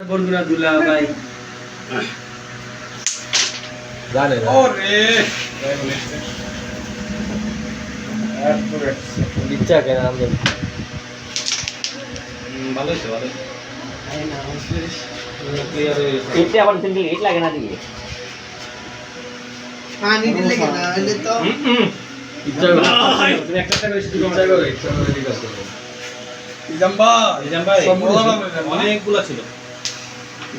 বরগুনা দুলা ভাই জানে না ওরে ইচ্ছা কেন আমাদের ভালো হইছে ভালো আই না ক্লিয়ার এটা আবার সিঙ্গেল হিট লাগে না দিকে পানি দিলে কেন হলে তো ইচ্ছা তুমি একটা টাকা বেশি ইচ্ছা করে ঠিক আছে নিজাম ভাই অনেকগুলা ছিল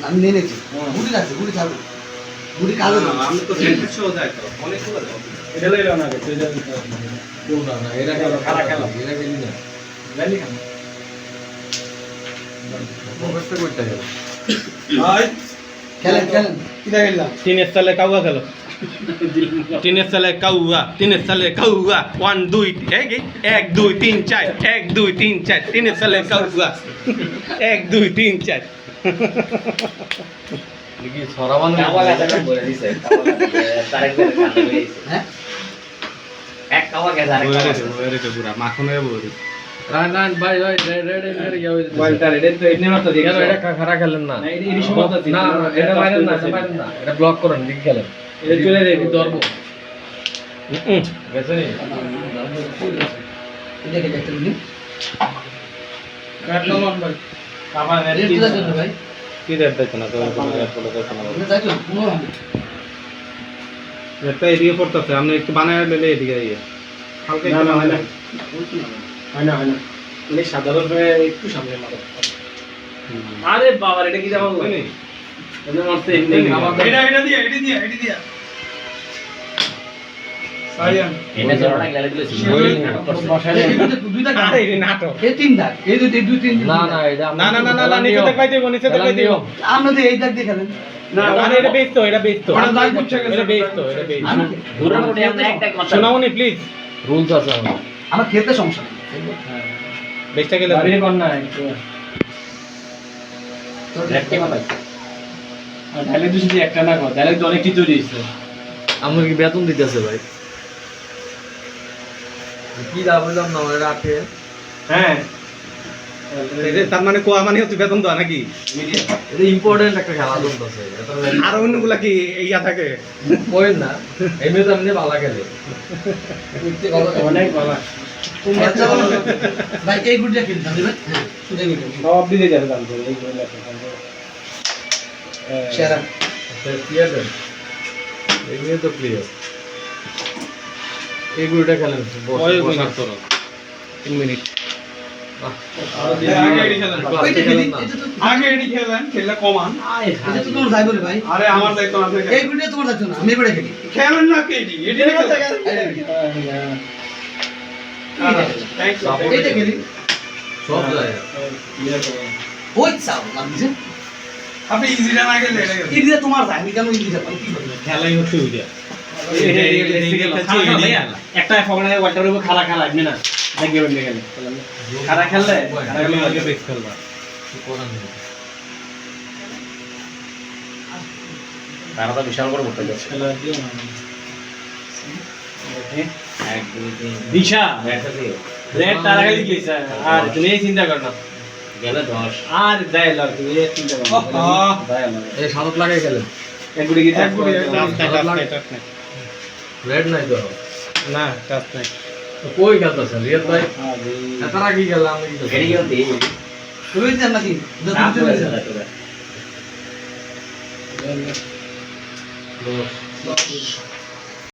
আমি নিয়ে নিয়েছি গুড়ি আছে গুড়ি খাবো গুড়ি কালো না আমি তো সেন্টার শো দেয় তো অনেকগুলা এটা লইলো না কে তুই জানি কেউ না না এরা খেলা খারা খেলা। এরা খেলি না জানি কেন ব্যবস্থা করতে হবে ভাই খেলেন খেলেন কিটা গেলাম তিনের সালে কাউয়া গেল তিনের সালে কাউয়া তিনের সালে কাউয়া 1 2 1 2 3 4 1 2 3 4 তিনের সালে কাউয়া 1 2 3 4 দেখি ছড়াবানো কাওয়া গাছটা বলে দিছে কাওয়া গাছ তারেক করে কাটে গেছে হ্যাঁ এক কাওয়া গাছ আরেক কাওয়া গাছ। পুরা মাখনের বলি রান রান ভাই ভাই রেড ইয়া হইছে ওয়ালটার এটা তো এমনি মত কেন এটা খারা খেলেন না না, এটা সময় তো না না, এটা মারেন না এটা মারেন না এটা ব্লক করেন দিকে খেলেন এটা চলে যাবে ধরবো গেছে নি দেখে দেখতে নি কাটলাম ভাই আবার রেড দিতে জন্য ভাই কি দেখতে না তো ফলো করতে না এটা যাইতো কোনো একটা এদিকে পড়তেছে আমরা একটু বানায় দিলে এদিকে দিয়ে হালকা একটু বানায় না হয় না মানে সাধারণভাবে একটু সামনে মারো আরে বাবা এটা কি যাবো বুঝলি এটা মারতে এমনি এটা দিয়া সাইয়ান এটা জোড়াটা গেলে দিলে দুইটা আরে এটা নাটক এই তিন দাগ এই দুই তিন না না এটা না নিচে দেখাই দেব নিচে দেখাই দেব আমরা তো এই দাগ দিয়ে খেলেন না মানে এটা বেচতো এটা বেচতো ওটা দাগ বুঝছে গেছে। এটা বেচতো এটা বেচতো আমি দূরের মোটে আমরা একটা কথা শোনাওনি প্লিজ রুলস আছে আমার আমার খেলতে সমস্যা নেই বেচটা গেলে বাইরে কোন না একটু একটা কথা ডাইলেক্ট যদি একটা না কর ডাইলেক্ট অনেক কিছু দিয়েছে আমার কি বেতন দিতেছে ভাই কি লাভ হইলাম না আমার রাতে হ্যাঁ তার মানে কোয়া মানে হচ্ছে বেতন দেওয়া নাকি এটা ইম্পর্টেন্ট একটা খেলা চলতেছে আর অন্যগুলা কি ইয়া থাকে কই না এমনি তো এমনি ভালো খেলে অনেক ভালো আচ্ছা বলো ভাই এই গুড়টা খেলতে হবে হ্যাঁ শুধু এই গুড়টা সব দিকে যাবে দাম করে এই গুলো সেরা ক্লিয়ার দেন এমনি তো ক্লিয়ার এই গুলোটা খেলেন ওই মিনিট তোর 3 মিনিট আগে এডি খেলেন খেললে কমান এটা তো তোমার দায়িত্ব ভাই আরে আমার দায়িত্ব না এই গুড়টা তোমার দায়িত্ব না আমি এবারে খেলি খেলেন না কে এডি এডি এইটা খেলি সব যায় ওই চাও লাগছে আপনি ইজিটা না গেলে এটা ইডিয়া তোমার যায় আমি কেন ইডিয়া পাই কি বলবো খেলাই হচ্ছে ওইটা একটা ফগড়ে ওয়াটার উপর খালা খালা এমনি না দেখবে এমনি গেলে খারা খেললে আগে বেশ খেলবা তারা তো বিশাল করে করতে যাচ্ছে খেলা দিও না এক দুই তিন দিশা একটা দিয়ে রেড তারা খালি গেছে আর তুমি এই চিন্তা কর না গেলে 10 আর যাই লাগ তুমি এই চিন্তা কর না যাই লাগ এই সাদত লাগাই খেলেন এক গুড়ি কি এক গুড়ি, রেড নাই তো না টাচ নাই তো কই খেলতেছেন রিয়াদ ভাই এত রাগি গেলাম আমি কি এড়ি গেল দিয়ে তুমি জান নাকি কাপ দুটো করে দিন তোরা দোষ